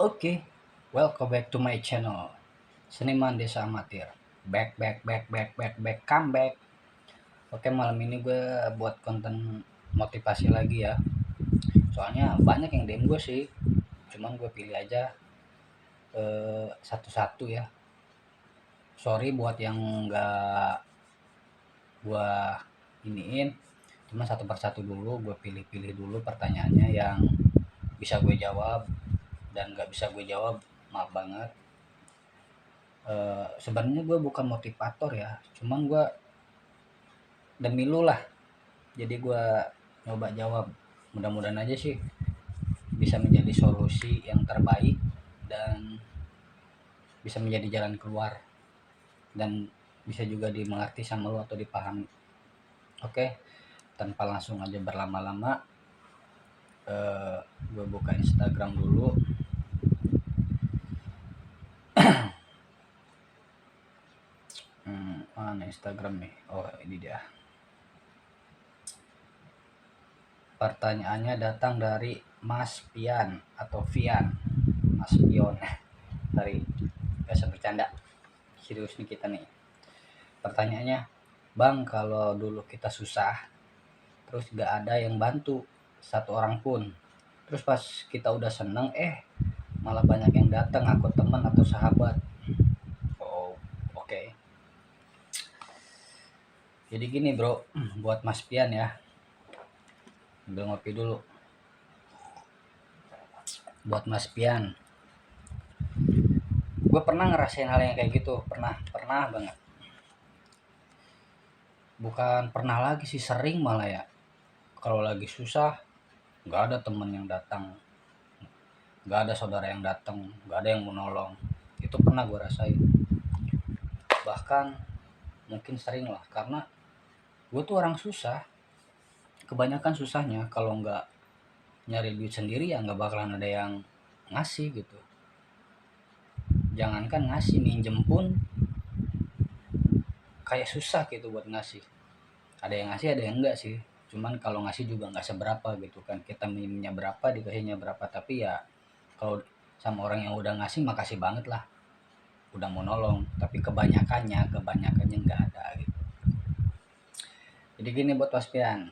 Oke, welcome back to my channel. Seniman Desa Amatir. Back, come back. Oke, malam ini gue buat konten motivasi lagi ya. Soalnya banyak yang DM gue sih. Cuman gue pilih aja satu-satu ya. Sorry buat yang nggak gue iniin. Cuma satu persatu dulu, gue pilih-pilih dulu pertanyaannya yang bisa gue jawab dan nggak bisa gue jawab, maaf banget. Sebenarnya gue bukan motivator ya, cuman gue demi lu lah, jadi gue nyoba jawab. Mudah-mudahan aja sih bisa menjadi solusi yang terbaik dan bisa menjadi jalan keluar dan bisa juga dimengerti sama lu atau dipahami. Oke, tanpa langsung aja berlama-lama, gue buka Instagram dulu. Mana Instagram nih? Oh, ini dia. Pertanyaannya datang dari Mas Pian atau Vian. Mas Pion. Dari biasa bercanda. Serius nih kita nih. Pertanyaannya, Bang, kalau dulu kita susah, terus gak ada yang bantu satu orang pun. Terus pas kita udah seneng, malah banyak yang datang, aku teman atau sahabat. Oh, oke. Jadi gini bro, buat Mas Pian ya. Ambil ngopi dulu. Buat Mas Pian, gue pernah ngerasain hal yang kayak gitu, pernah banget. Bukan pernah lagi sih, sering malah ya. Kalau lagi susah, nggak ada temen yang datang, nggak ada saudara yang datang, nggak ada yang mau nolong. Itu pernah gue rasain. Bahkan mungkin sering lah, karena gue tuh orang susah. Kebanyakan susahnya kalau nggak nyari duit sendiri ya nggak bakalan ada yang ngasih gitu. Jangankan ngasih, minjem pun kayak susah gitu buat ngasih. Ada yang ngasih, ada yang enggak sih. Cuman kalau ngasih juga nggak seberapa gitu kan. Kita minimnya berapa, dikasihnya berapa. Tapi ya kalau sama orang yang udah ngasih, makasih banget lah, udah mau nolong. Tapi kebanyakannya nggak ada gitu. Jadi gini buat Mas Pian,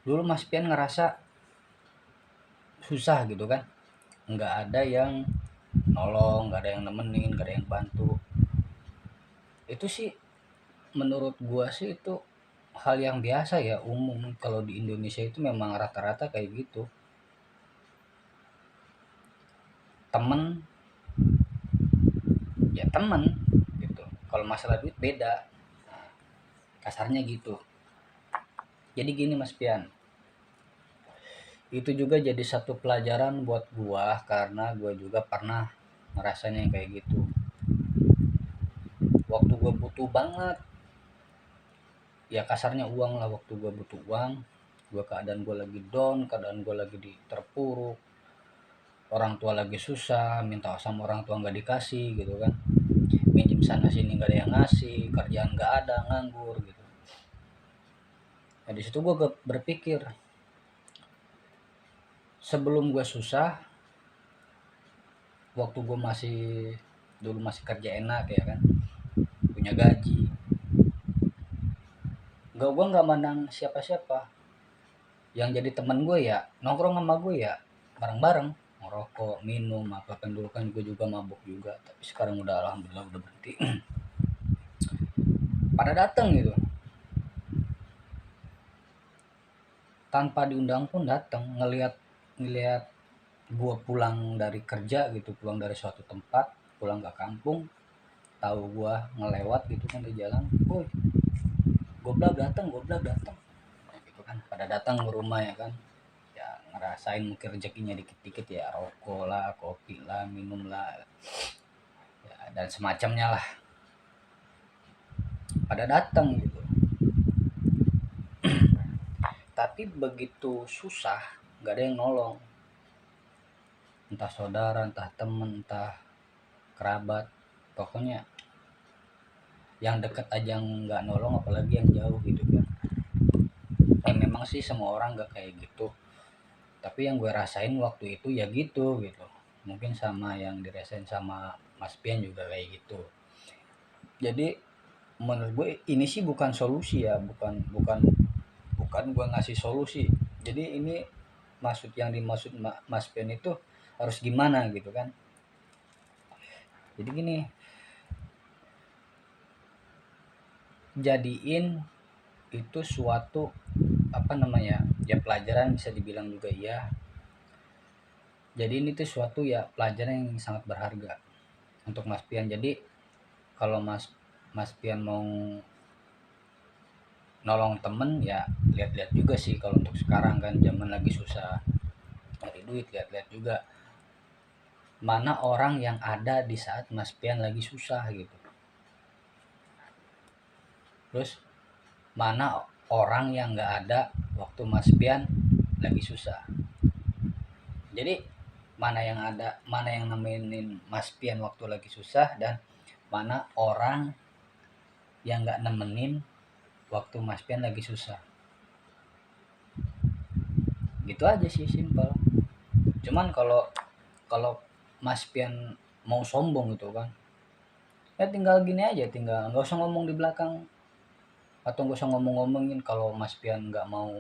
dulu Mas Pian ngerasa susah gitu kan, nggak ada yang nolong, nggak ada yang nemenin, nggak ada yang bantu. Itu sih menurut gua sih itu hal yang biasa ya, umum. Kalau di Indonesia itu memang rata-rata kayak gitu. Temen ya temen gitu, kalau masalah duit beda, kasarnya gitu. Jadi gini Mas Pian, itu juga jadi satu pelajaran buat gua, karena gua juga pernah ngerasain yang kayak gitu. Waktu gua butuh banget, ya kasarnya uang lah, waktu gua butuh uang, keadaan gua lagi down, keadaan gua lagi di terpuruk, orang tua lagi susah, minta sama orang tua nggak dikasih gitu kan, minjem sana sini nggak ada yang ngasih, kerjaan nggak ada, nganggur gitu. Nah di situ gue berpikir, sebelum gue susah, waktu gue dulu masih kerja enak ya kan, punya gaji, gue nggak mandang siapa-siapa. Yang jadi teman gue ya nongkrong sama gue ya bareng-bareng, ngerokok, minum, apa kan. Dulu kan gue juga mabuk juga, tapi sekarang udah alhamdulillah udah berhenti. Pada datang gitu, tanpa diundang pun datang, ngelihat gue pulang dari kerja gitu, pulang dari suatu tempat, pulang ke kampung, tahu gue ngelewat gitu kan di jalan, woi goblak datang gitu kan, pada datang ke rumah ya kan, ya ngerasain mungkin rezekinya dikit-dikit ya, rokok lah, kopi lah, minum lah ya, dan semacamnya lah, pada datang gitu. Tapi begitu susah nggak ada yang nolong, entah saudara, entah temen, entah kerabat, pokoknya yang dekat aja nggak nolong, apalagi yang jauh gitu kan. Memang sih semua orang nggak kayak gitu, Tapi yang gue rasain waktu itu ya gitu gitu, mungkin sama yang dirasain sama Mas Pian juga kayak gitu. Jadi menurut gue ini sih bukan solusi ya, bukan bukan bukan gue ngasih solusi. Jadi ini yang dimaksud Mas Pian itu harus gimana gitu kan. Jadi gini, jadiin itu suatu apa namanya ya, pelajaran bisa dibilang juga iya. Jadi ini tuh suatu ya pelajaran yang sangat berharga untuk Mas Pian. Jadi kalau Mas Pian mau nolong temen ya, lihat-lihat juga sih. Kalau untuk sekarang kan zaman lagi susah cari duit, lihat-lihat juga mana orang yang ada di saat Mas Pian lagi susah gitu. Terus mana orang yang nggak ada waktu Mas Pian lagi susah. Jadi mana yang nemenin Mas Pian waktu lagi susah, dan mana orang yang nggak nemenin waktu Mas Pian lagi susah. Gitu aja sih, simpel. Cuman kalau kalau Mas Pian mau sombong gitu kan, ya tinggal gini aja, tinggal nggak usah ngomong di belakang, atau nggak usah ngomongin. Kalau Mas Pian nggak mau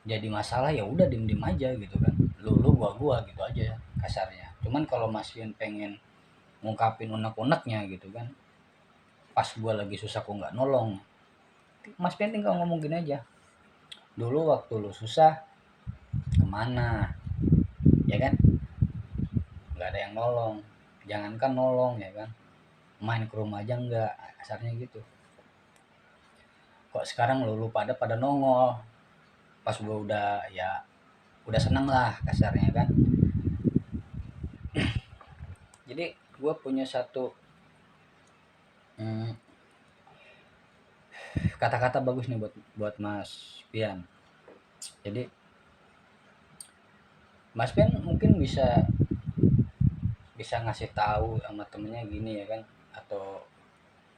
jadi masalah ya udah diem aja gitu kan, lu gua gitu aja kasarnya. Cuman kalau Mas Pian pengen ngungkapin unek-uneknya gitu kan, pas gua lagi susah kok nggak nolong, Mas Pian tinggal ngomong gini aja, dulu waktu lu susah kemana, ya kan, nggak ada yang nolong. Jangankan nolong ya kan, main ke rumah aja enggak, kasarnya gitu. Kok sekarang lu pada nongol pas gua udah seneng lah kasarnya kan. Jadi gua punya satu kata-kata bagus nih buat Mas Pian. Jadi Mas Pian mungkin bisa bisa ngasih tahu sama temennya gini ya kan, atau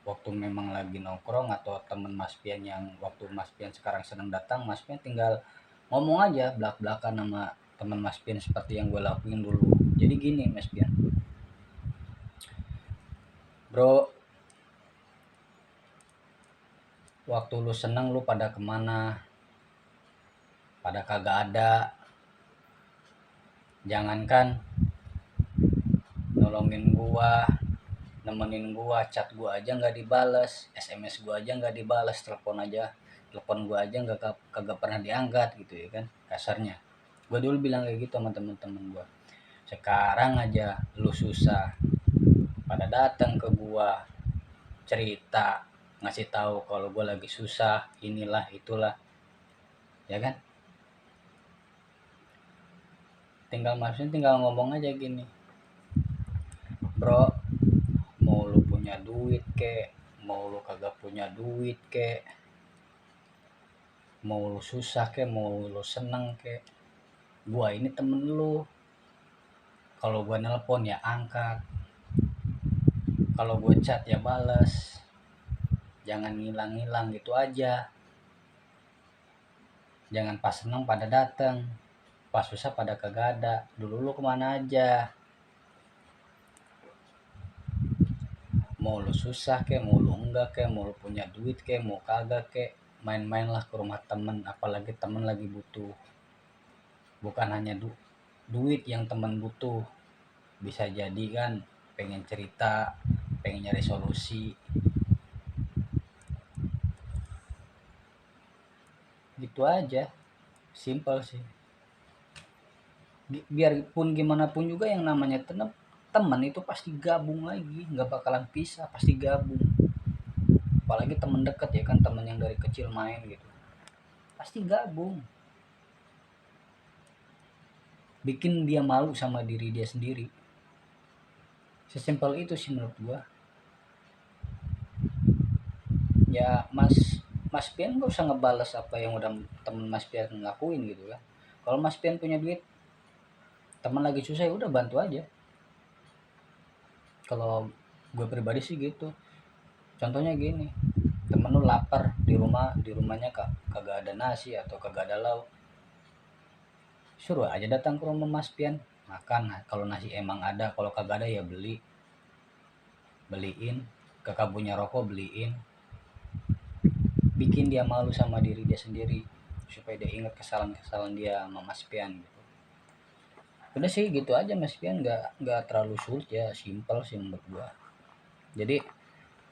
waktu memang lagi nongkrong, atau temen Mas Pian yang waktu Mas Pian sekarang senang datang, Mas Pian tinggal ngomong aja belak-belakan sama teman Mas Pian seperti yang gue lakuin dulu. Jadi gini Mas Pian, bro, waktu lu seneng lu pada kemana, pada kagak ada. Jangankan nolongin gua, nemenin gua, chat gua aja nggak dibales, SMS gua aja nggak dibales, telepon gua aja nggak kagak pernah diangkat gitu ya kan, kasarnya. Gua dulu bilang kayak gitu sama temen-temen gua. Sekarang aja lu susah pada datang ke gua, cerita, ngasih tahu kalau gua lagi susah, inilah itulah, ya kan. Tinggal ngomong aja gini, bro, mau lu punya duit kek, mau lu kagak punya duit kek, mau lu susah kek, mau lu seneng kek, gua ini temen lu. Kalau gua nelpon ya angkat, kalau gua chat ya balas, jangan ngilang-ngilang gitu aja. Jangan pas seneng pada dateng, pas susah pada kagak ada. Dulu lu kemana aja, mau lu susah kek, mau lu enggak kek, mau lu punya duit kek, mau kagak kek, main-mainlah ke rumah temen, apalagi temen lagi butuh. Bukan hanya duit yang temen butuh, bisa jadi kan pengen cerita, pengen nyari solusi. Gitu aja, simple sih. Biarpun gimana pun juga yang namanya teman itu pasti gabung lagi, nggak bakalan pisah, pasti gabung. Apalagi teman dekat ya kan, teman yang dari kecil main gitu, pasti gabung. Bikin dia malu sama diri dia sendiri. Sesimpel itu sih menurut gua. Ya Mas Pian gak usah ngebales apa yang udah temen Mas Pian ngelakuin gitu kan. Kalau Mas Pian punya duit, teman lagi susah ya udah bantu aja. Kalau gue pribadi sih gitu. Contohnya gini, temen lu lapar di rumahnya kagak ada nasi atau kagak ada lauk, suruh aja datang ke rumah Mas Pian makan. Nah, kalau nasi emang ada, kalau kagak ada ya beliin, ke kebunnya rokok beliin, bikin dia malu sama diri dia sendiri supaya dia ingat kesalahan-kesalahan dia sama Mas Pian gitu. Udah sih gitu aja Mas Pian, nggak terlalu sulit ya, simple sih menurut gua. Jadi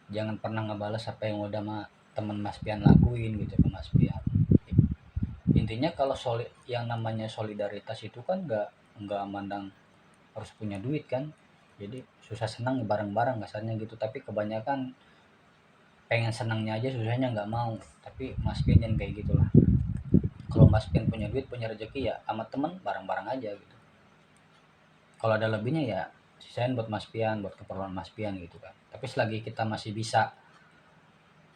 jangan pernah ngebales apa yang udah temen Mas Pian lakuin gitu ke Mas Pian. Intinya kalau yang namanya solidaritas itu kan nggak mandang harus punya duit kan, jadi susah senang bareng-bareng kasarnya gitu. Tapi kebanyakan pengen senangnya aja, susahnya nggak mau. Tapi Mas Pian jangan kayak gitulah. Kalau Mas Pian punya duit, punya rezeki, ya sama temen bareng-bareng aja gitu. Kalau ada lebihnya ya sisain buat Mas Pian, buat keperluan Mas Pian gitu kan. Tapi selagi kita masih bisa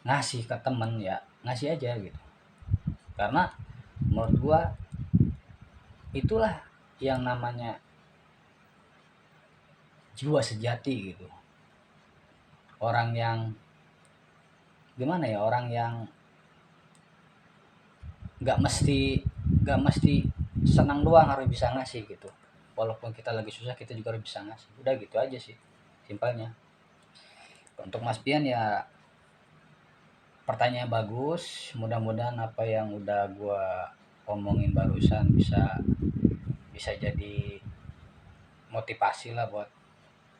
ngasih ke temen, ya ngasih aja gitu. Karena menurut gua itulah yang namanya jiwa sejati gitu. Orang yang gimana ya, orang yang nggak mesti nggak mesti senang doang harus bisa ngasih gitu. Walaupun kita lagi susah, kita juga harus bisa ngasih. Udah gitu aja sih simpelnya. Untuk Mas Pian ya, pertanyaan bagus, mudah-mudahan apa yang udah gua omongin barusan bisa bisa jadi motivasi lah buat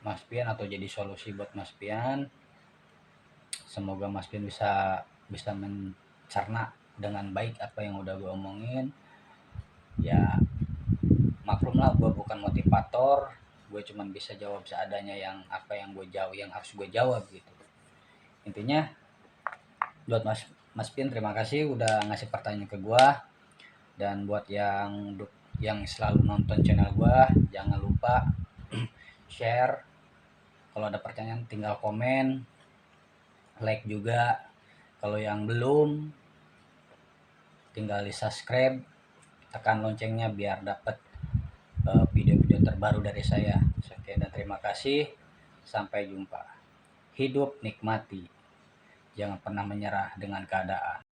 Mas Pian, atau jadi solusi buat Mas Pian. Semoga Mas Pian bisa bisa mencerna dengan baik apa yang udah gue omongin. Ya maklum lah, gue bukan motivator, gue cuman bisa jawab seadanya yang apa yang gue jawab, yang harus gue jawab gitu. Intinya buat Mas Pian, terima kasih udah ngasih pertanyaan ke gue. Dan buat yang selalu nonton channel gue, jangan lupa share. Kalau ada pertanyaan tinggal komen, like juga. Kalau yang belum, tinggal di subscribe, tekan loncengnya biar dapat video-video terbaru dari saya. Oke, dan terima kasih. Sampai jumpa. Hidup nikmati. Jangan pernah menyerah dengan keadaan.